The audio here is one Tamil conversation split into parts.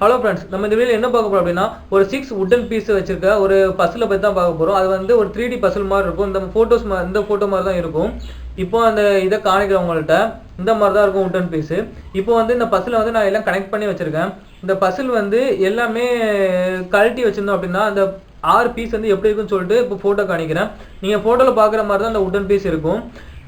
ஹலோ ஃப்ரெண்ட்ஸ், நம்ம இந்த வீடியோவில் என்ன பார்க்க போகிறோம் அப்படின்னா, ஒரு 6 வுட்டன் பீஸ் வச்சிருக்க ஒரு பசிலை பற்றி தான் பார்க்க போகிறோம். அது வந்து ஒரு 3D பசில் மாதிரி இருக்கும். இந்த ஃபோட்டோ மாதிரி தான் இருக்கும். இப்போ அந்த இதை காணிக்கிறவங்கள்ட்ட இந்த மாதிரி தான் இருக்கும் வுட்டன் பீஸு. இப்போ வந்து இந்த பசிலை வந்து நான் எல்லாம் கனெக்ட் பண்ணி வச்சுருக்கேன். இந்த பசில் வந்து எல்லாமே கழட்டி வச்சுருந்தோம் அப்படின்னா அந்த 6 பீஸ் வந்து எப்படி இருக்குன்னு சொல்லிட்டு இப்போ ஃபோட்டோ காணிக்கிறேன். நீங்கள் ஃபோட்டோவில் பார்க்குற மாதிரி தான் அந்த வுட்டன் பீஸ் இருக்கும்.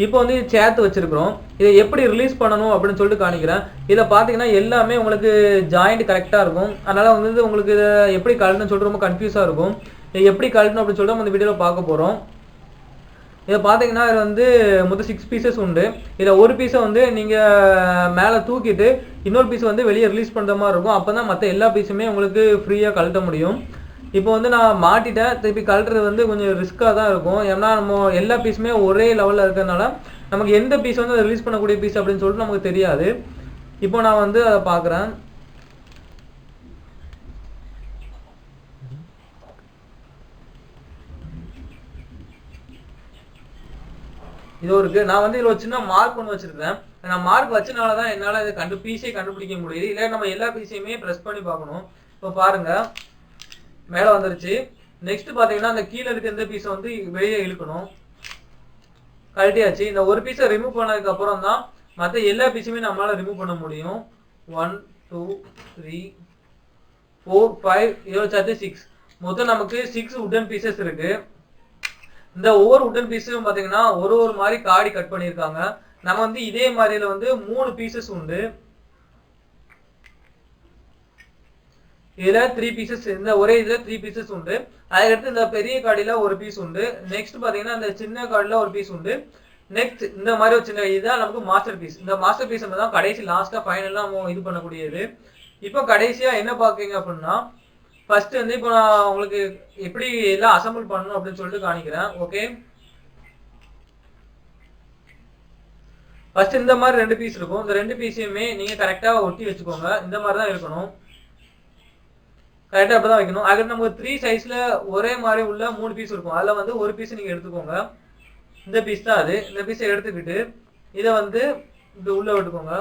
இப்போ வந்து சேர்த்து வச்சிருக்கிறோம். இதை எப்படி ரிலீஸ் பண்ணணும் அப்படின்னு சொல்லிட்டு காணிக்கிறேன். இதில் பார்த்தீங்கன்னா எல்லாமே உங்களுக்கு ஜாயிண்ட் கரெக்டாக இருக்கும். அதனால் வந்து உங்களுக்கு இதை எப்படி கழட்டணும்னு சொல்லிட்டு ரொம்ப கன்ஃபியூஸாக இருக்கும். இதை எப்படி கழட்டணும் அப்படின்னு சொல்லிட்டு நம்ம இந்த வீடியோவில் பார்க்க போகிறோம். இதை பார்த்தீங்கன்னா இது வந்து மொத்தம் 6 பீசஸ் உண்டு. இதில் ஒரு பீஸை வந்து நீங்கள் மேலே தூக்கிட்டு இன்னொரு பீஸ் வந்து வெளியே ரிலீஸ் பண்ணுற மாதிரி இருக்கும். அப்போ தான் மற்ற எல்லா பீஸுமே உங்களுக்கு ஃப்ரீயாக கழட்ட முடியும். இப்போ வந்து நான் மாட்டிட்டேன். திருப்பி கழட்டுறது வந்து கொஞ்சம் ரிஸ்க்காக தான் இருக்கும். ஏன்னா நம்ம எல்லா பீஸுமே ஒரே லெவலில் இருக்கிறதுனால நமக்கு எந்த பீஸ் வந்து ரிலீஸ் பண்ணக்கூடிய பீஸ் அப்படின்னு சொல்லிட்டு நமக்கு தெரியாது. இப்போ நான் வந்து அதை பார்க்குறேன். இது இருக்குது. நான் வந்து இதில் ஒரு சின்ன மார்க் ஒன்று வச்சுருக்கேன். நான் மார்க் வச்சனால தான் என்னால் இதை பீஸே கண்டுபிடிக்க முடியுது. இல்லை நம்ம எல்லா பீஸையுமே ப்ரெஸ் பண்ணி பார்க்கணும். இப்போ பாருங்கள், மேலே வந்துருச்சு. நெக்ஸ்ட் பார்த்தீங்கன்னா அந்த கீழே இருக்க இந்த பீஸை வந்து வெளியே இழுக்கணும். கழட்டியாச்சு. இந்த ஒரு பீஸை ரிமூவ் பண்ணதுக்கு அப்புறம் தான் மற்ற எல்லா பீஸுமே நம்மளால ரிமூவ் பண்ண முடியும். 1 2 3 4 5 இதோட சேர்த்து 6. மொத்தம் நமக்கு 6 வுட்டன் பீசஸ் இருக்கு. இந்த ஒவ்வொரு வுட்டன் பீஸும் பார்த்தீங்கன்னா ஒரு மாதிரி காடி கட் பண்ணியிருக்காங்க. நம்ம வந்து இதே மாதிரியில வந்து 3 பீசஸ் உண்டு. இதுல 3 பீசஸ், இந்த ஒரே இதுல 3 பீசஸ் உண்டு. அதுக்கடுத்து இந்த பெரிய காடியில ஒரு பீஸ் உண்டு. நெக்ஸ்ட் பாத்தீங்கன்னா இந்த சின்ன காடியில ஒரு பீஸ் உண்டு. நெக்ஸ்ட் இந்த மாதிரி ஒரு சின்ன இதுதான் நமக்கு மாஸ்டர் பீஸ். இந்த மாஸ்டர் பீஸ் தான் கடைசி லாஸ்டா ஃபைனலா நம்ம இது பண்ணக்கூடியது. இப்போ கடைசியா என்ன பாக்குறீங்க அப்படின்னா, ஃபர்ஸ்ட் வந்து இப்போ நான் உங்களுக்கு எப்படி எல்லாம் அசம்பிள் பண்ணணும் அப்படின்னு சொல்லிட்டு காணிக்கிறேன். ஓகே, ஃபர்ஸ்ட் இந்த மாதிரி 2 பீஸ் இருக்கும். இந்த 2 பீஸையுமே நீங்க கரெக்டா ஒட்டி வச்சுக்கோங்க. இந்த மாதிரி தான் இருக்கணும். கரெக்டாக அப்போ தான் வைக்கணும். அதுக்கு நமக்கு 3 சைஸில் ஒரே மாதிரி உள்ள 3 பீஸ் இருக்கும். அதில் வந்து ஒரு பீஸ் நீங்கள் எடுத்துக்கோங்க. இந்த பீஸ் தான் அது. இந்த பீஸை எடுத்துக்கிட்டு இதை வந்து இப்படி உள்ளே விட்டுக்கோங்க.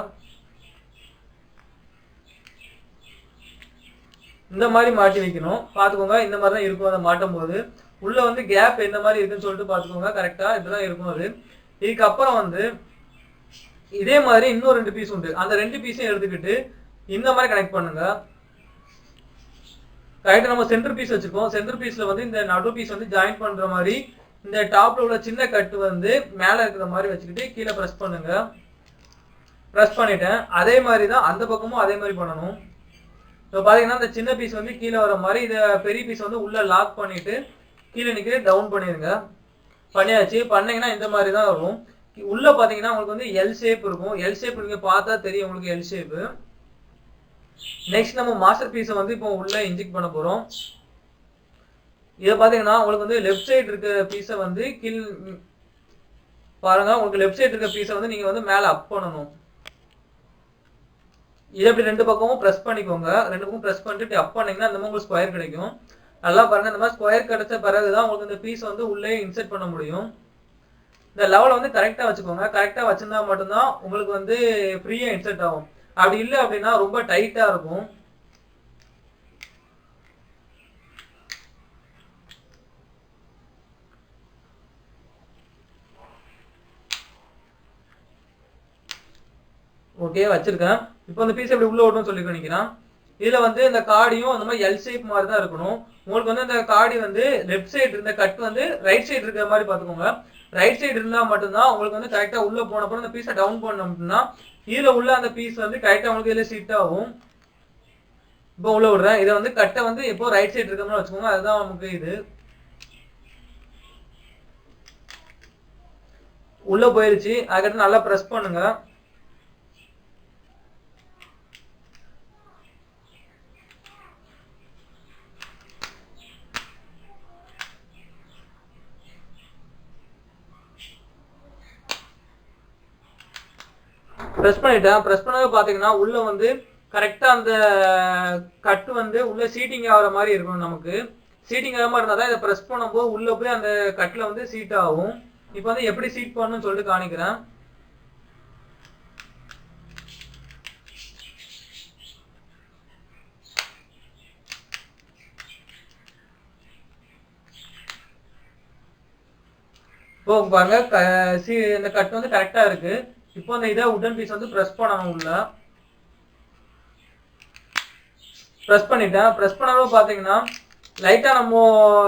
இந்த மாதிரி மாட்டி வைக்கணும். பார்த்துக்கோங்க, இந்த மாதிரி தான் இருக்கும். அதை மாட்டும் போது உள்ளே வந்து கேப் எந்த மாதிரி இருக்குன்னு சொல்லிட்டு பார்த்துக்கோங்க. கரெக்டாக இப்படிதான் இருக்கும் அது. இதுக்கப்புறம் வந்து இதே மாதிரி இன்னும் 2 பீஸ் உண்டு. அந்த 2 பீஸையும் எடுத்துக்கிட்டு இந்த மாதிரி கனெக்ட் பண்ணுங்க. கரெக்டாக நம்ம சென்டர் பீஸ் வச்சிருக்கோம். சென்டர் பீஸ்ல வந்து இந்த நடு பீஸ் வந்து ஜாயின் பண்ற மாதிரி இந்த டாப்ல உள்ள சின்ன கட்டு வந்து மேல இருக்கிற மாதிரி வச்சுக்கிட்டு கீழே ப்ரெஸ் பண்ணுங்க. ப்ரெஸ் பண்ணிட்டேன். அதே மாதிரி தான் அந்த பக்கமும் அதே மாதிரி பண்ணணும். இப்போ பாத்தீங்கன்னா இந்த சின்ன பீஸ் வந்து கீழே வர மாதிரி இதை பெரிய பீஸ் வந்து உள்ள லாக் பண்ணிட்டு கீழே நிற்கிற டவுன் பண்ணிடுங்க. பண்ணியாச்சு. பண்ணீங்கன்னா இந்த மாதிரி தான் வரும். உள்ள பாத்தீங்கன்னா உங்களுக்கு வந்து எல் ஷேப் இருக்கும். எல் ஷேப் நீங்க பார்த்தா தெரியும் உங்களுக்கு எல் ஷேப். நெக்ஸ்ட் நம்ம மாஸ்டர் பீஸை வந்து இப்போ உள்ள இன்ஜெக்ட் பண்ண போறோம். இதை பாத்தீங்கன்னா உங்களுக்கு வந்து லெஃப்ட் சைடு இருக்க பீஸை வந்து கீழ் பாருங்க. உங்களுக்கு லெஃப்ட் சைடு இருக்க பீஸை வந்து நீங்க வந்து மேல அப் பண்ணணும். இதை அப்படி 2 பக்கமும் ப்ரெஸ் பண்ணிக்கோங்க. 2 பக்கமும் ப்ரெஸ் பண்ணிட்டு அப் பண்ணீங்கன்னா அந்த மாதிரி உங்களுக்கு ஸ்கொயர் கிடைக்கும். நல்லா பாருங்க, இந்த மாதிரி ஸ்கொயர் கிடைச்ச பிறகுதான் உங்களுக்கு இந்த பீஸ் வந்து உள்ளே இன்செர்ட் பண்ண முடியும். இந்த லெவலை வந்து கரெக்டா வச்சுக்கோங்க. கரெக்டா வச்சிருந்தா மட்டும்தான் உங்களுக்கு வந்து ஃப்ரீயா இன்செர்ட் ஆகும். அப்படி இல்லை அப்படின்னா ரொம்ப டைட்டா இருக்கும். ஓகே, வச்சிருக்கேன். இப்போ இந்த பீஸ் எப்படி உள்ள ஓட்டணும்னு சொல்லி நினைக்கிறேன். இதுல வந்து இந்த காடியும் அந்த மாதிரி எல் ஷேப் மாதிரி தான் இருக்கணும். உங்களுக்கு வந்து இந்த காடி வந்து லெஃப்ட் சைடு இருந்த கட் வந்து ரைட் சைடு இருக்கிற மாதிரி பார்த்துக்கோங்க. ரைட் சைடு இருந்தா மட்டும்தான் உங்களுக்கு வந்து கரெக்டா உள்ள போனப்பறம் இந்த பீஸை டவுன் பண்ணோம்னா இதுல உள்ள அந்த பீஸ் வந்து கரெக்டா உங்களுக்கு இதுல சீட் ஆகும். இப்போ உள்ள விடுறேன். இதை வந்து கட்டை வந்து எப்போ ரைட் சைடு இருக்க மாதிரி வச்சுக்கோங்க. அதுதான் நமக்கு இது உள்ள போயிருச்சு. அதுக்கடுத்து நல்லா ப்ரெஸ் பண்ணுங்க. ப்ரெஸ் பண்ணிட்டேன். ப்ரெஸ் பண்ணது பார்த்தீங்கன்னா உள்ள வந்து கரெக்டா அந்த கட்டு வந்து உள்ள சீட்டிங் ஆகிற மாதிரி இருக்கணும். நமக்கு சீட்டிங் ஆகாம இருந்தால் தான் இதை ப்ரெஸ் பண்ணும்போது உள்ள போய் அந்த கட்டில் வந்து சீட் ஆகும். இப்போ வந்து எப்படி சீட் பண்ணணும்னு சொல்லிட்டு காணிக்கிறேன். இப்போ பாருங்க இந்த கட் வந்து கரெக்டா இருக்கு. இப்போ அந்த இதை உடன் பீஸ் வந்து ப்ரெஸ் பண்ணணும் உள்ள. ப்ரெஸ் பண்ணிட்டேன். ப்ரெஸ் பண்ணாலும் பார்த்தீங்கன்னா லைட்டா நம்ம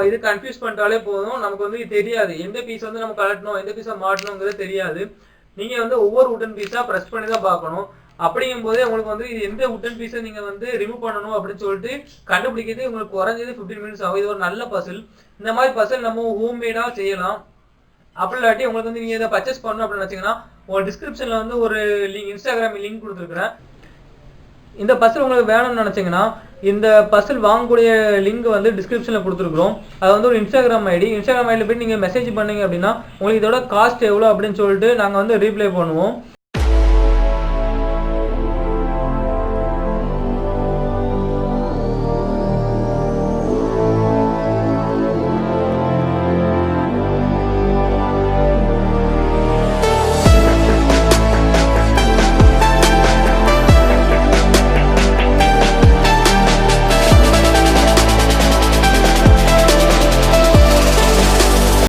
இது கன்ஃபியூஸ் பண்ணிட்டாலே போதும். நமக்கு வந்து தெரியாது எந்த பீஸ் வந்து நம்ம கலட்டணும் எந்த பீஸை மாட்டணுங்கிறது தெரியாது. நீங்க வந்து ஒவ்வொரு உடன் பீஸா ப்ரெஸ் பண்ணி தான் பார்க்கணும். அப்படிங்கும் போதே உங்களுக்கு வந்து இது எந்த உடன் பீஸை நீங்க வந்து ரிமூவ் பண்ணணும் அப்படின்னு சொல்லிட்டு கண்டுபிடிக்கிறது உங்களுக்கு குறைஞ்சது 15 மினிட்ஸ் ஆகும். இது ஒரு நல்ல பசில். இந்த மாதிரி பசில் நம்ம ஹோம்மேடா செய்யலாம். அப்படி இல்லாட்டி உங்களுக்கு வந்து நீங்க இதை பர்ச்சேஸ் பண்ணணும் அப்படின்னு நினைச்சீங்கன்னா உங்க டிஸ்கிரிப்ஷன்ல வந்து ஒரு இன்ஸ்டாகிராம் லிங்க் கொடுத்துருக்கிறேன். இந்த பசில் உங்களுக்கு வேணும்னு நினைச்சீங்கன்னா இந்த பசில் வாங்கக்கூடிய லிங்க் வந்து டிஸ்கிரிப்ஷன்ல கொடுத்துருக்கோம். அது வந்து ஒரு இன்ஸ்டாகிராம் ஐடியில் போய் நீங்க மெசேஜ் பண்ணீங்க அப்படின்னா உங்களுக்கு இதோட காஸ்ட் எவ்வளோ அப்படின்னு சொல்லிட்டு நாங்கள் வந்து ரீப்ளை பண்ணுவோம்.